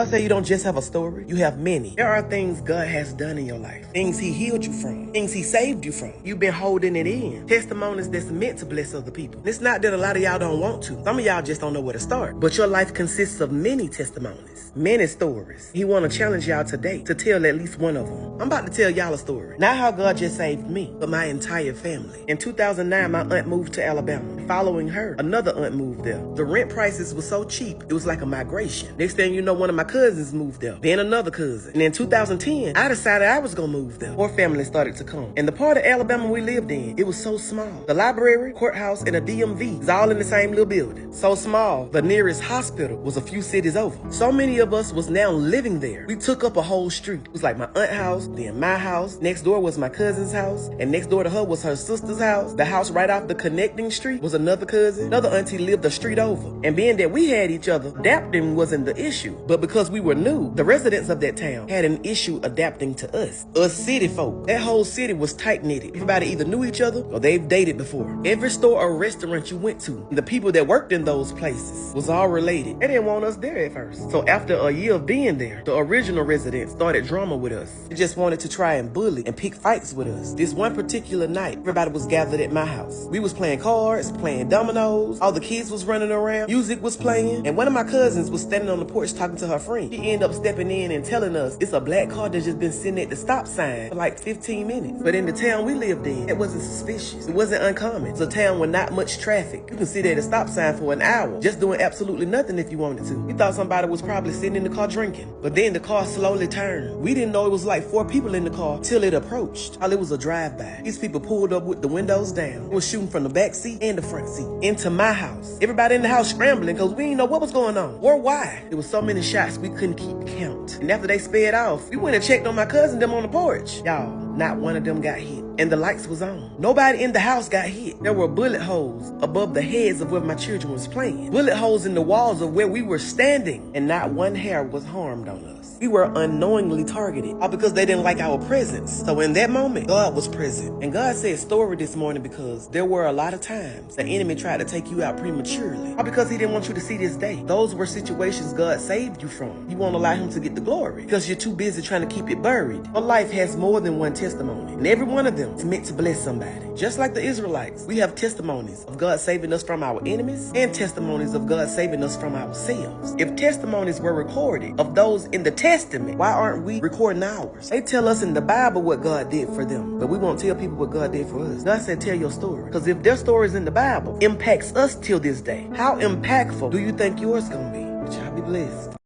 I say you don't just have a story, you have many. There are things God has done in your life. Things he healed you from. Things he saved you from. You've been holding it in. Testimonies that's meant to bless other people. It's not that a lot of y'all don't want to. Some of y'all just don't know where to start. But your life consists of many testimonies. Many stories. He want to challenge y'all today to tell at least one of them. I'm about to tell y'all a story. Not how God just saved me, but my entire family. In 2009, my aunt moved to Alabama. Following her, another aunt moved there. The rent prices were so cheap, it was like a migration. Next thing you know, one of my cousins moved there. Then another cousin. And in 2010, I decided I was gonna move there. More families started to come. And the part of Alabama we lived in, it was so small. The library, courthouse, and a DMV is all in the same little building. So small, the nearest hospital was a few cities over. So many of us was now living there. We took up a whole street. It was like my aunt's house, then my house. Next door was my cousin's house. And next door to her was her sister's house. The house right off the connecting street was another cousin. Another auntie lived a street over. And being that we had each other, adapting wasn't the issue. But because we were new, the residents of that town had an issue adapting to us city folk. That whole city was tight-knitted. Everybody either knew each other or they've dated before. Every store or restaurant you went to, the people that worked in those places was all related. They didn't want us there at first. So after a year of being there, the original residents started drama with us. They just wanted to try and bully and pick fights with us. This one particular night, everybody was gathered at my house. We was playing cards, playing dominoes, all the kids was running around, music was playing, and one of my cousins was standing on the porch talking to her friend. She ended up stepping in and telling us it's a black car that just been sitting at the stop sign for like 15 minutes. But in the town we lived in, it wasn't suspicious. It wasn't uncommon. It's a town with not much traffic. You can sit at a stop sign for an hour, just doing absolutely nothing if you wanted to. We thought somebody was probably sitting in the car drinking. But then the car slowly turned. We didn't know it was like 4 people in the car till it approached. All it was a drive-by. These people pulled up with the windows down. It was shooting from the back seat and the front seat into my house. Everybody in the house scrambling because we didn't know what was going on or why. There was so many shots we couldn't keep count. And after they sped off, we went and checked on my cousin them on the porch. Y'all, not one of them got hit. And the lights was on. Nobody in the house got hit. There were bullet holes above the heads of where my children was playing. Bullet holes in the walls of where we were standing. And not one hair was harmed on us. We were unknowingly targeted, all because they didn't like our presence. So in that moment, God was present. And God said story this morning because there were a lot of times the enemy tried to take you out prematurely, all because he didn't want you to see this day. Those were situations God saved you from. You won't allow him to get the glory because you're too busy trying to keep it buried. Your life has more than one testimony, and every one of them is meant to bless somebody. Just like the Israelites, we have testimonies of God saving us from our enemies and testimonies of God saving us from ourselves. If testimonies were recorded of those in the Testament, why aren't we recording ours? They tell us in the Bible what God did for them, but we won't tell people what God did for us. God said, tell your story. Because if their stories in the Bible impacts us till this day, how impactful do you think yours gonna be? But y'all be blessed.